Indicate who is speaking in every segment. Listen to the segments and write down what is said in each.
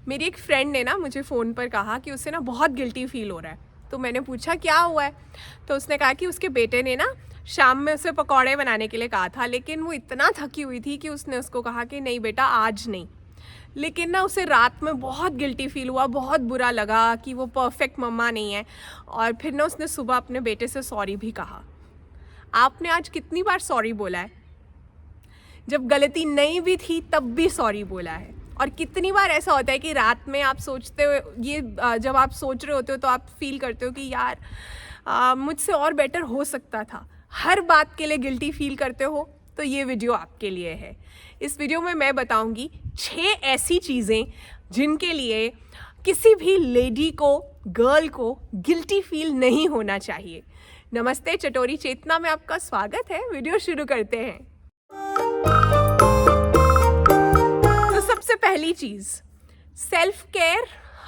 Speaker 1: मेरी एक फ्रेंड ने ना मुझे फ़ोन पर कहा कि उसे ना बहुत गिल्टी फील हो रहा है। तो मैंने पूछा क्या हुआ है? तो उसने कहा कि उसके बेटे ने ना शाम में उसे पकौड़े बनाने के लिए कहा था, लेकिन वो इतना थकी हुई थी कि उसने उसको कहा कि नहीं बेटा आज नहीं। लेकिन ना उसे रात में बहुत गिल्टी फील हुआ, बहुत बुरा लगा कि वो परफेक्ट मम्मा नहीं है। और फिर ना उसने सुबह अपने बेटे से सॉरी भी कहा। आपने आज कितनी बार सॉरी बोला है? जब गलती नहीं भी थी तब भी सॉरी बोला है। और कितनी बार ऐसा होता है कि रात में आप सोचते हो ये जब आप सोच रहे होते हो तो आप फील करते हो कि यार मुझसे और बेटर हो सकता था। हर बात के लिए गिल्टी फील करते हो तो ये वीडियो आपके लिए है। इस वीडियो में मैं बताऊंगी 6 ऐसी चीज़ें जिनके लिए किसी भी लेडी को, गर्ल को गिल्टी फील नहीं होना चाहिए। नमस्ते, चटोरी चेतना में आपका स्वागत है। वीडियो शुरू करते हैं। तो सबसे पहली चीज़, सेल्फ केयर,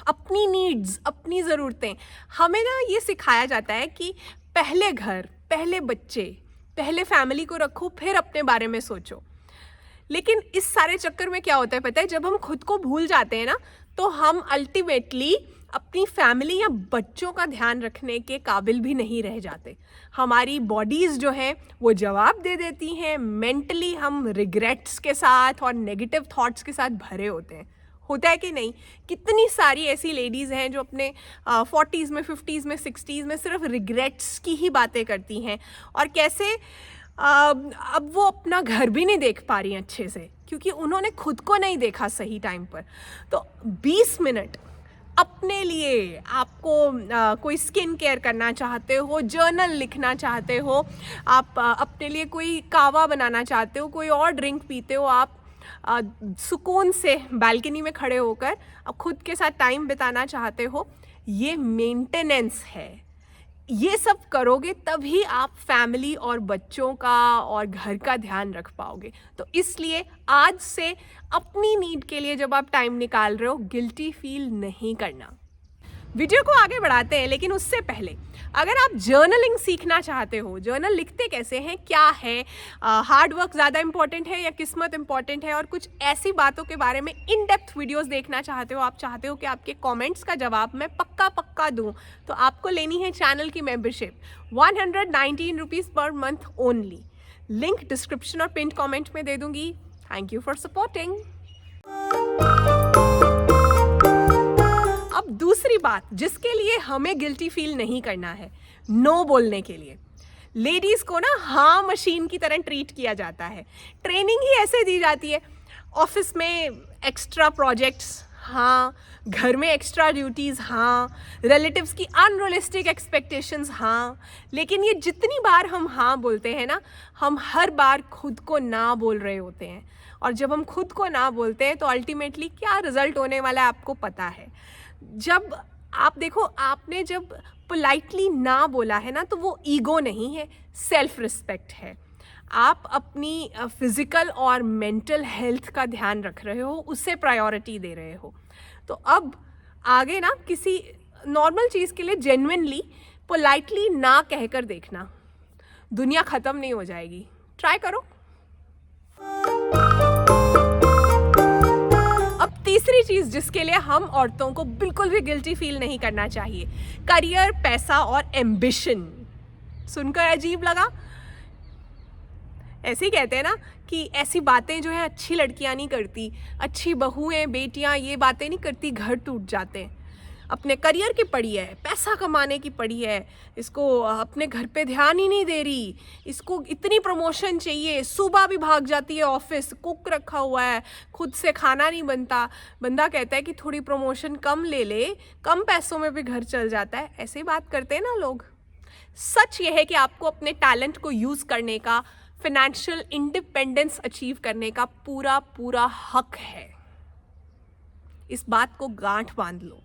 Speaker 1: अपनी नीड्स, अपनी ज़रूरतें। हमें ना ये सिखाया जाता है कि पहले घर, पहले बच्चे, पहले फैमिली को रखो, फिर अपने बारे में सोचो। लेकिन इस सारे चक्कर में क्या होता है पता है, जब हम खुद को भूल जाते हैं ना तो हम अल्टीमेटली अपनी फैमिली या बच्चों का ध्यान रखने के काबिल भी नहीं रह जाते। हमारी बॉडीज़ जो हैं वो जवाब दे देती हैं। मेंटली हम रिग्रेट्स के साथ और नेगेटिव थॉट्स के साथ भरे होते हैं। होता है कि नहीं? कितनी सारी ऐसी लेडीज़ हैं जो अपने 40s में, 50s में, 60s में सिर्फ रिग्रेट्स की ही बातें करती हैं। और कैसे अब वो अपना घर भी नहीं देख पा रही हैं अच्छे से, क्योंकि उन्होंने खुद को नहीं देखा सही टाइम पर। तो 20 मिनट अपने लिए, आपको कोई स्किन केयर करना चाहते हो, जर्नल लिखना चाहते हो, आप अपने लिए कोई कावा बनाना चाहते हो, कोई और ड्रिंक पीते हो, आप सुकून से बालकनी में खड़े होकर अब खुद के साथ टाइम बिताना चाहते हो, ये मेंटेनेंस है। ये सब करोगे तभी आप फैमिली और बच्चों का और घर का ध्यान रख पाओगे। तो इसलिए आज से अपनी नीड के लिए जब आप टाइम निकाल रहे हो, गिल्टी फील नहीं करना। वीडियो को आगे बढ़ाते हैं, लेकिन उससे पहले अगर आप जर्नलिंग सीखना चाहते हो, जर्नल लिखते कैसे हैं, क्या है, हार्ड वर्क ज़्यादा इंपॉर्टेंट है या किस्मत इंपॉर्टेंट है, और कुछ ऐसी बातों के बारे में इन डेप्थ वीडियोस देखना चाहते हो, आप चाहते हो कि आपके कमेंट्स का जवाब मैं पक्का दूं, तो आपको लेनी है चैनल की membership. 119 rupees per month only. Link description और पिन कॉमेंट में दे दूंगी। Thank you for supporting. अब दूसरी बात जिसके लिए हमें गिल्टी फील नहीं करना है, नो बोलने के लिए। लेडीज़ को ना हाँ मशीन की तरह ट्रीट किया जाता है। ट्रेनिंग ही ऐसे दी जाती है। ऑफिस में एक्स्ट्रा प्रोजेक्ट्स हाँ, घर में एक्स्ट्रा ड्यूटीज़ हाँ, रिलेटिव्स की अनरियलिस्टिक एक्सपेक्टेशंस हाँ। लेकिन ये जितनी बार हम हाँ बोलते हैं ना, हम हर बार खुद को ना बोल रहे होते हैं। और जब हम खुद को ना बोलते हैं तो अल्टीमेटली क्या रिजल्ट होने वाला है आपको पता है। जब आप देखो, आपने जब पोलाइटली ना बोला है ना, तो वो ईगो नहीं है, सेल्फ रिस्पेक्ट है। आप अपनी फिज़िकल और मेंटल हेल्थ का ध्यान रख रहे हो, उससे प्रायोरिटी दे रहे हो। तो अब आगे ना किसी नॉर्मल चीज़ के लिए जेन्युइनली पोलाइटली ना कहकर देखना, दुनिया ख़त्म नहीं हो जाएगी। ट्राई करो। अब तीसरी चीज़ जिसके लिए हम औरतों को बिल्कुल भी गिल्टी फील नहीं करना चाहिए, करियर, पैसा और एम्बिशन। सुनकर अजीब लगा? ऐसे ही कहते हैं ना कि ऐसी बातें जो है अच्छी लड़कियां नहीं करती, अच्छी बहुएं, बेटियां ये बातें नहीं करती, घर टूट जाते हैं। अपने करियर की पड़ी है, पैसा कमाने की पड़ी है, इसको अपने घर पे ध्यान ही नहीं दे रही, इसको इतनी प्रमोशन चाहिए, सुबह भी भाग जाती है ऑफिस, कुक रखा हुआ है, खुद से खाना नहीं बनता। बंदा कहता है कि थोड़ी प्रमोशन कम ले ले, कम पैसों में भी घर चल जाता है। ऐसे ही बात करते हैं ना लोग। सच ये है कि आपको अपने टैलेंट को यूज़ करने का, फाइनेंशियल इंडिपेंडेंस अचीव करने का पूरा हक है। इस बात को गांठ बांध लो।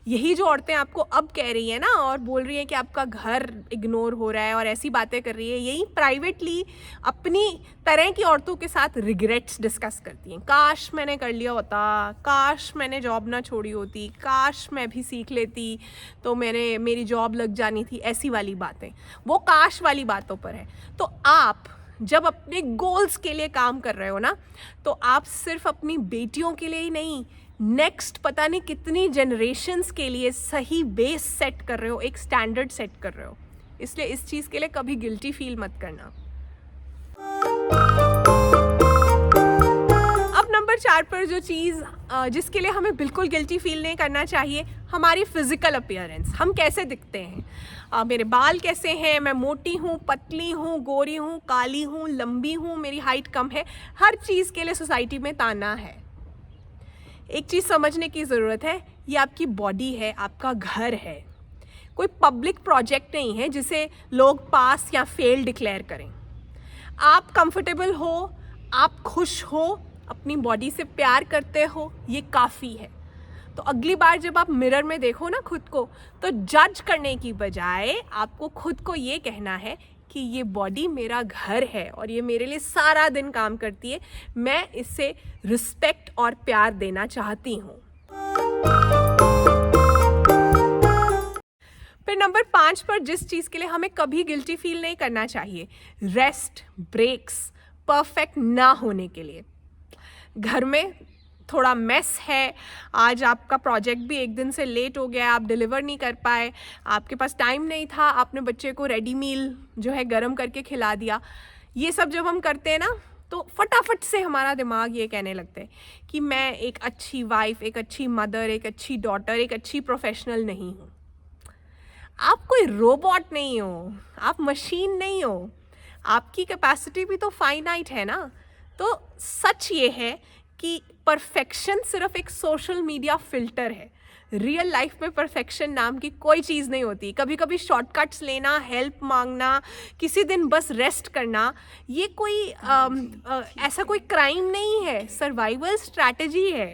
Speaker 1: यही जो औरतें आपको अब कह रही हैं ना और बोल रही हैं कि आपका घर इग्नोर हो रहा है और ऐसी बातें कर रही है, यही प्राइवेटली अपनी तरह की औरतों के साथ रिग्रेट्स डिस्कस करती हैं। काश मैंने कर लिया होता, काश मैंने जॉब ना छोड़ी होती, काश मैं भी सीख लेती तो मेरी जॉब लग जानी थी। ऐसी वाली बातें, वो काश वाली बातों पर है। तो आप जब अपने गोल्स के लिए काम कर रहे हो ना, तो आप सिर्फ अपनी बेटियों के लिए ही नहीं, नेक्स्ट पता नहीं कितनी जनरेशन्स के लिए सही बेस सेट कर रहे हो, एक स्टैंडर्ड सेट कर रहे हो। इसलिए इस चीज़ के लिए कभी गिल्टी फील मत करना। अब नंबर 4 पर जो चीज़ जिसके लिए हमें बिल्कुल गिल्टी फील नहीं करना चाहिए, हमारी फिजिकल अपीयरेंस, हम कैसे दिखते हैं। मेरे बाल कैसे हैं, मैं मोटी हूँ, पतली हूँ, गोरी हूँ, काली हूँ, लंबी हूँ, मेरी हाइट कम है, हर चीज़ के लिए सोसाइटी में ताना है। एक चीज़ समझने की ज़रूरत है, ये आपकी बॉडी है, आपका घर है, कोई पब्लिक प्रोजेक्ट नहीं है जिसे लोग पास या फेल डिक्लेयर करें। आप कंफर्टेबल हो, आप खुश हो, अपनी बॉडी से प्यार करते हो, ये काफ़ी है। तो अगली बार जब आप मिरर में देखो ना खुद को, तो जज करने की बजाय आपको खुद को ये कहना है कि ये बॉडी मेरा घर है और ये मेरे लिए सारा दिन काम करती है, मैं इससे रिस्पेक्ट और प्यार देना चाहती हूँ। फिर नंबर 5 पर जिस चीज़ के लिए हमें कभी गिल्टी फील नहीं करना चाहिए, रेस्ट, ब्रेक्स, परफेक्ट ना होने के लिए। घर में थोड़ा मेस है, आज आपका प्रोजेक्ट भी एक दिन से लेट हो गया, आप डिलीवर नहीं कर पाए, आपके पास टाइम नहीं था, आपने बच्चे को रेडी मील जो है गरम करके खिला दिया। ये सब जब हम करते हैं ना, तो फटाफट से हमारा दिमाग ये कहने लगता है कि मैं एक अच्छी वाइफ, एक अच्छी मदर, एक अच्छी डॉटर, एक अच्छी प्रोफेशनल नहीं हूँ। आप कोई रोबोट नहीं हो, आप मशीन नहीं हो, आपकी कैपेसिटी भी तो फाइनाइट है ना। तो सच ये है कि परफेक्शन सिर्फ एक सोशल मीडिया फिल्टर है। रियल लाइफ में परफेक्शन नाम की कोई चीज़ नहीं होती। कभी कभी शॉर्टकट्स लेना, हेल्प मांगना, किसी दिन बस रेस्ट करना, ये कोई ऐसा कोई क्राइम नहीं है, सर्वाइवल स्ट्रैटेजी है।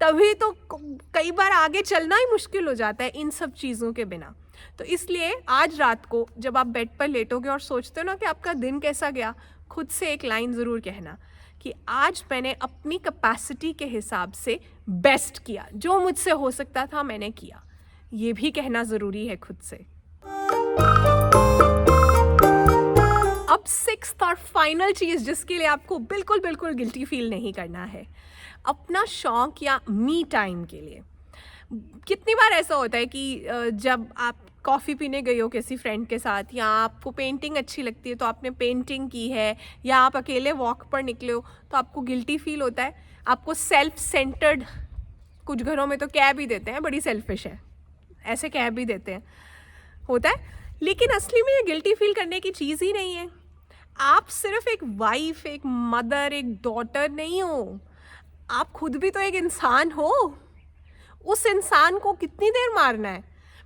Speaker 1: तभी तो कई बार आगे चलना ही मुश्किल हो जाता है इन सब चीज़ों के बिना। तो इसलिए आज रात को जब आप बेड पर लेटोगे और सोचते हो ना कि आपका दिन कैसा गया, खुद से एक लाइन ज़रूर कहना कि आज मैंने अपनी कैपेसिटी के हिसाब से बेस्ट किया, जो मुझसे हो सकता था मैंने किया। ये भी कहना ज़रूरी है खुद से। अब 6th और फाइनल चीज़ जिसके लिए आपको बिल्कुल बिल्कुल गिल्टी फील नहीं करना है, अपना शौक़ या मी टाइम के लिए। कितनी बार ऐसा होता है कि जब आप कॉफ़ी पीने गए हो किसी फ्रेंड के साथ, या आपको पेंटिंग अच्छी लगती है तो आपने पेंटिंग की है, या आप अकेले वॉक पर निकले हो तो आपको गिल्टी फील होता है, आपको सेल्फ सेंटर्ड, कुछ घरों में तो कह भी देते हैं बड़ी सेल्फिश है, ऐसे कह भी देते हैं, होता है। लेकिन असली में ये गिल्टी फील करने की चीज़ ही नहीं है। आप सिर्फ एक वाइफ, एक मदर, एक डॉटर नहीं हो, आप खुद भी तो एक इंसान हो। उस इंसान को कितनी देर मारना है?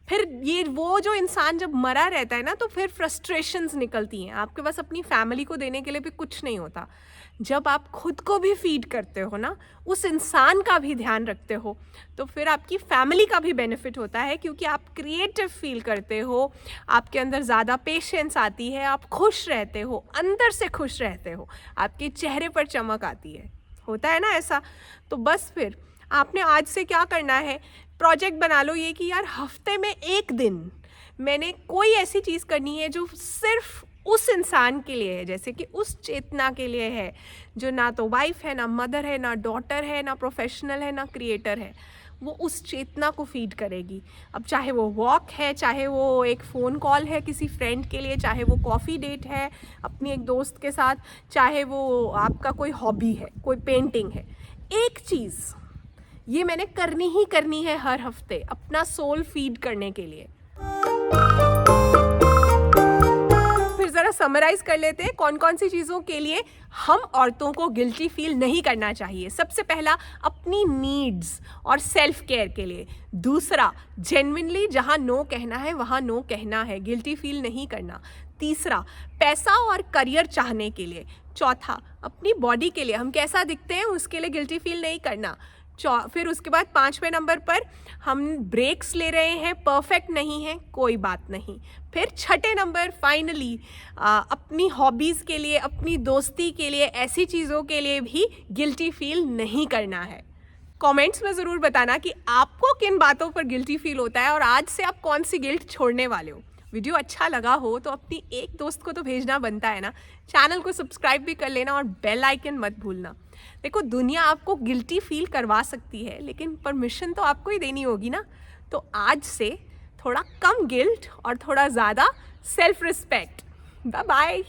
Speaker 1: फिर ये वो जो इंसान जब मरा रहता है ना, तो फिर फ्रस्ट्रेशंस निकलती हैं, आपके पास अपनी फैमिली को देने के लिए भी कुछ नहीं होता। जब आप खुद को भी फीड करते हो ना, उस इंसान का भी ध्यान रखते हो, तो फिर आपकी फैमिली का भी बेनिफिट होता है, क्योंकि आप क्रिएटिव फील करते हो, आपके अंदर ज़्यादा पेशेंस आती है, आप खुश रहते हो, अंदर से खुश रहते हो, आपके चेहरे पर चमक आती है, होता है ना ऐसा। तो बस फिर आपने आज से क्या करना है, प्रोजेक्ट बना लो ये कि यार हफ्ते में एक दिन मैंने कोई ऐसी चीज़ करनी है जो सिर्फ उस इंसान के लिए है, जैसे कि उस चेतना के लिए है जो ना तो वाइफ है, ना मदर है, ना डॉटर है, ना प्रोफेशनल है, ना क्रिएटर है। वो उस चेतना को फीड करेगी। अब चाहे वो वॉक है, चाहे वो एक फ़ोन कॉल है किसी फ्रेंड के लिए, चाहे वो कॉफ़ी डेट है अपनी एक दोस्त के साथ, चाहे वो आपका कोई हॉबी है, कोई पेंटिंग है, एक चीज़ ये मैंने करनी ही करनी है हर हफ्ते अपना सोल फीड करने के लिए। फिर ज़रा समराइज कर लेते हैं कौन कौन सी चीज़ों के लिए हम औरतों को गिल्टी फील नहीं करना चाहिए। सबसे पहला, अपनी नीड्स और सेल्फ केयर के लिए। दूसरा, जेन्युइनली जहाँ नो कहना है वहाँ नो कहना है, गिल्टी फील नहीं करना। तीसरा, पैसा और करियर चाहने के लिए। चौथा, अपनी बॉडी के लिए, हम कैसा दिखते हैं उसके लिए गिल्टी फील नहीं करना। फिर उसके बाद 5वें नंबर पर हम ब्रेक्स ले रहे हैं, परफेक्ट नहीं है, कोई बात नहीं। फिर 6ठे नंबर, फाइनली अपनी हॉबीज़ के लिए, अपनी दोस्ती के लिए, ऐसी चीज़ों के लिए भी गिल्टी फील नहीं करना है। कमेंट्स में ज़रूर बताना कि आपको किन बातों पर गिल्टी फील होता है और आज से आप कौन सी गिल्ट छोड़ने वाले हो। वीडियो अच्छा लगा हो तो अपनी एक दोस्त को तो भेजना बनता है ना। चैनल को सब्सक्राइब भी कर लेना और बेल आइकन मत भूलना। देखो, दुनिया आपको गिल्टी फील करवा सकती है, लेकिन परमिशन तो आपको ही देनी होगी ना। तो आज से थोड़ा कम गिल्ट और थोड़ा ज़्यादा सेल्फ रिस्पेक्ट। Bye bye.